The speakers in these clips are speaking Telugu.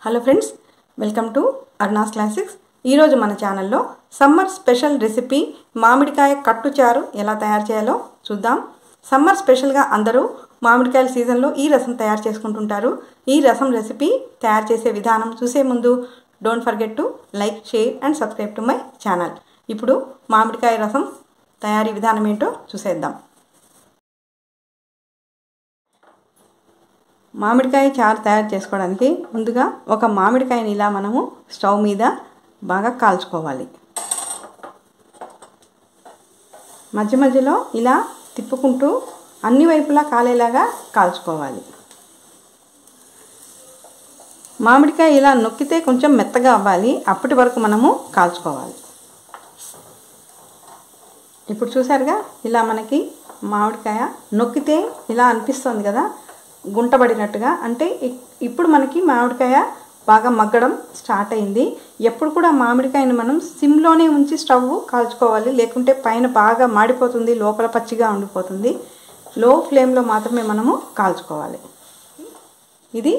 Hello friends, welcome to Aruna's classics. ఈరోజు మన ఛానల్లో సమ్మర్ స్పెషల్ రెసిపీ మామిడికాయ కట్టుచారు ఎలా తయారు చేయాలో చూద్దాం. సమ్మర్ స్పెషల్గా అందరూ మామిడికాయల సీజన్లో ఈ రసం తయారు చేసుకుంటుంటారు. ఈ రసం రెసిపీ తయారు చేసే విధానం చూసే ముందు don't forget to like, share and subscribe to my channel. ఇప్పుడు మామిడికాయ రసం తయారీ విధానం ఏంటో చూసేద్దాం. మామిడికాయ చారు తయారు చేసుకోవడానికి ముందుగా ఒక మామిడికాయని ఇలా మనము స్టవ్ మీద బాగా కాల్చుకోవాలి. మధ్య మధ్యలో ఇలా తిప్పుకుంటూ అన్ని వైపులా కాలేలాగా కాల్చుకోవాలి. మామిడికాయ ఇలా నొక్కితే కొంచెం మెత్తగా అవ్వాలి, అప్పటి వరకు మనము కాల్చుకోవాలి. ఇప్పుడు చూసారుగా, ఇలా మనకి మామిడికాయ నొక్కితే ఇలా అనిపిస్తుంది కదా, గుంటబడినట్టుగా. అంటే ఇప్పుడు మనకి మామిడికాయ బాగా మగ్గడం స్టార్ట్ అయింది. ఎప్పుడు కూడా మామిడికాయను మనం సిమ్లోనే ఉంచి స్టవ్ కాల్చుకోవాలి, లేకుంటే పైన బాగా మాడిపోతుంది, లోపల పచ్చిగా ఉండిపోతుంది. లో ఫ్లేమ్లో మాత్రమే మనము కాల్చుకోవాలి. ఇది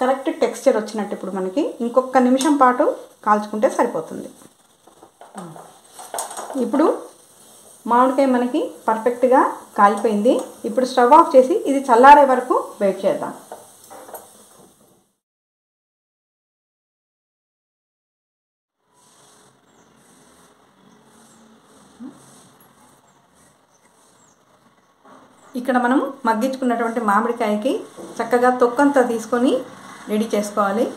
కరెక్ట్ టెక్స్చర్ వచ్చినట్టు ఇప్పుడు మనకి ఇంకొక నిమిషం పాటు కాల్చుకుంటే సరిపోతుంది. ఇప్పుడు మామిడికాయ మనకి పర్ఫెక్ట్గా కాలిపోయింది. ఇప్పుడు స్టవ్ ఆఫ్ చేసి ఇది చల్లారే వరకు వెయిట్ చేద్దాం. ఇక్కడ మనం మగ్గించుకున్నటువంటి మామిడికాయకి చక్కగా తొక్కంతా తీసుకొని రెడీ చేసుకోవాలి.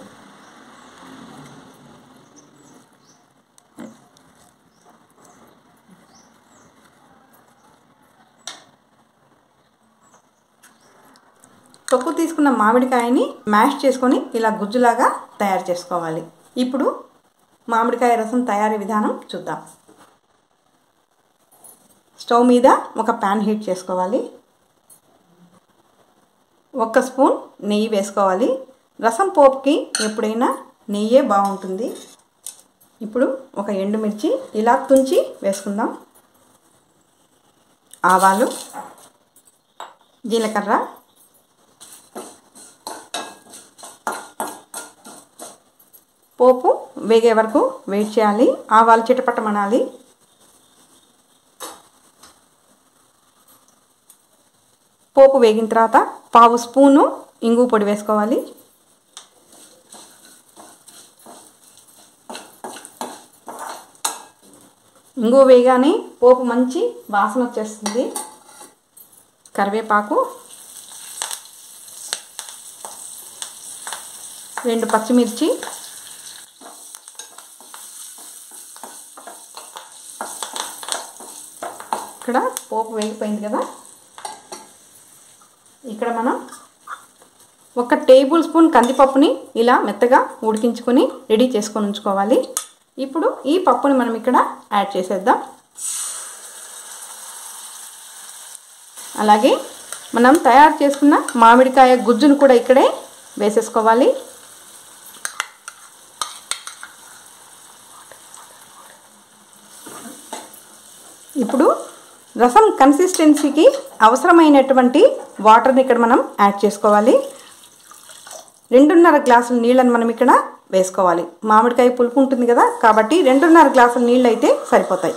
తొక్కు తీసుకున్న మామిడికాయని మ్యాష్ చేసుకొని ఇలా గుజ్జులాగా తయారు చేసుకోవాలి. ఇప్పుడు మామిడికాయ రసం తయారీ విధానం చూద్దాం. స్టవ్ మీద ఒక ప్యాన్ హీట్ చేసుకోవాలి. 1 స్పూన్ నెయ్యి వేసుకోవాలి. రసం పోపుకి ఎప్పుడైనా నెయ్యే బాగుంటుంది. ఇప్పుడు ఒక ఎండుమిర్చి ఇలా తుంచి వేసుకుందాం. ఆవాలు, జీలకర్ర, పోపు వేగే వరకు వెయిట్ చేయాలి. ఆవాలు చిటపటమనాలి. పోపు వేగిన తర్వాత 1/2 స్పూను ఇంగు పొడి వేసుకోవాలి. ఇంగు వేయగానే పోపు మంచి వాసన వచ్చేస్తుంది. కరివేపాకు, 2 పచ్చిమిర్చి, ఇక్కడ పోపు వేగిపోయింది కదా, ఇక్కడ మనం 1 టేబుల్ స్పూన్ కందిపప్పుని ఇలా మెత్తగా ఉడికించుకొని రెడీ చేసుకొని ఉంచుకోవాలి. ఇప్పుడు ఈ పప్పుని మనం ఇక్కడ యాడ్ చేసేద్దాం. అలాగే మనం తయారు చేసుకున్న మామిడికాయ గుజ్జును కూడా ఇక్కడే వేసేసుకోవాలి. ఇప్పుడు రసం కన్సిస్టెన్సీకి అవసరమైనటువంటి వాటర్ని ఇక్కడ మనం యాడ్ చేసుకోవాలి. 2.5 గ్లాసుల నీళ్ళని మనం ఇక్కడ వేసుకోవాలి. మామిడికాయ పులుపు ఉంటుంది కదా, కాబట్టి 2.5 గ్లాసుల నీళ్ళు అయితే సరిపోతాయి.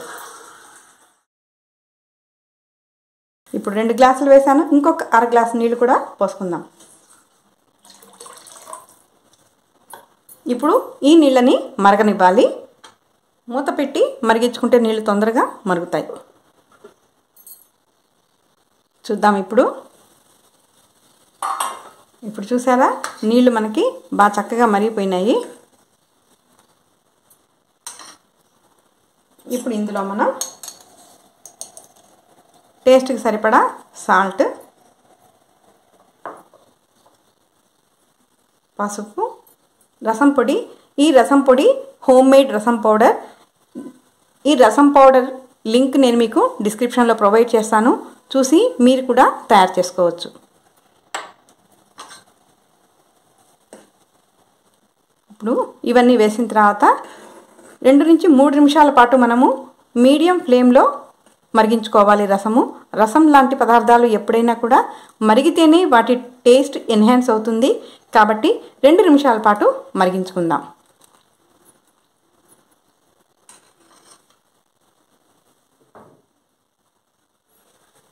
ఇప్పుడు 2 గ్లాసులు వేసాను, ఇంకొక 1/2 గ్లాసు నీళ్ళు కూడా పోసుకుందాం. ఇప్పుడు ఈ నీళ్ళని మరగనివ్వాలి. మూత పెట్టి మరిగించుకుంటే నీళ్ళు తొందరగా మరుగుతాయి. చూద్దాం. ఇప్పుడు చూసారా, నీళ్ళు మనకి బాగా చక్కగా మరిగిపోయినాయి. ఇప్పుడు ఇందులో మనం టేస్ట్కి సరిపడా సాల్ట్, పసుపు, రసం పొడి. ఈ రసం పొడి హోమ్ మేడ్ రసం పౌడర్. ఈ రసం పౌడర్ లింక్ నేను మీకు డిస్క్రిప్షన్లో ప్రొవైడ్ చేస్తాను, చూసి మీరు కూడా తయారు చేసుకోవచ్చు. ఇప్పుడు ఇవన్నీ వేసిన తర్వాత 2 నుంచి 3 నిమిషాల పాటు మనము మీడియం ఫ్లేమ్లో మరిగించుకోవాలి రసం లాంటి పదార్థాలు ఎప్పుడైనా కూడా మరిగితేనే వాటి టేస్ట్ ఎన్హాన్స్ అవుతుంది. కాబట్టి 2 నిమిషాల పాటు మరిగించుకుందాం.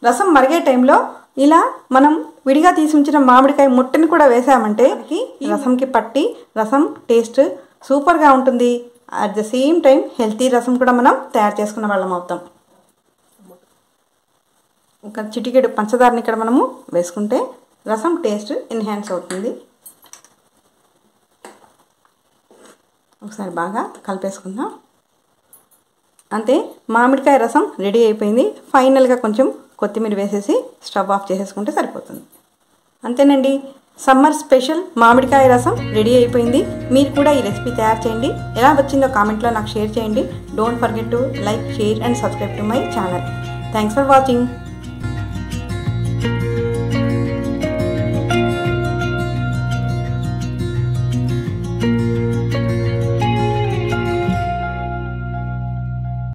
రసం మరిగే టైంలో ఇలా మనం విడిగా తీసి ఉంచిన మామిడికాయ ముట్టని కూడా వేసామంటే రసంకి పట్టి రసం టేస్ట్ సూపర్గా ఉంటుంది. At the same time healthy రసం కూడా మనం తయారు చేసుకున్న వాళ్ళం అవుతాం. ఒక చిటికెడు పంచదారని ఇక్కడ మనము వేసుకుంటే రసం టేస్ట్ ఎన్హాన్స్ అవుతుంది. ఒకసారి బాగా కలిపేసుకుందాం. అంతే, మామిడికాయ రసం రెడీ అయిపోయింది. ఫైనల్గా కొంచెం కొత్తిమీర వేసేసి స్టవ్ ఆఫ్ చేసేసుకుంటే సరిపోతుంది. అంతేనండి, సమ్మర్ స్పెషల్ మామిడికాయ రసం రెడీ అయిపోయింది. మీరు కూడా ఈ రెసిపీ తయారు చేయండి. ఎలా వచ్చిందో కామెంట్లో నాకు షేర్ చేయండి. Don't forget to like, share and subscribe to my channel. Thanks for watching.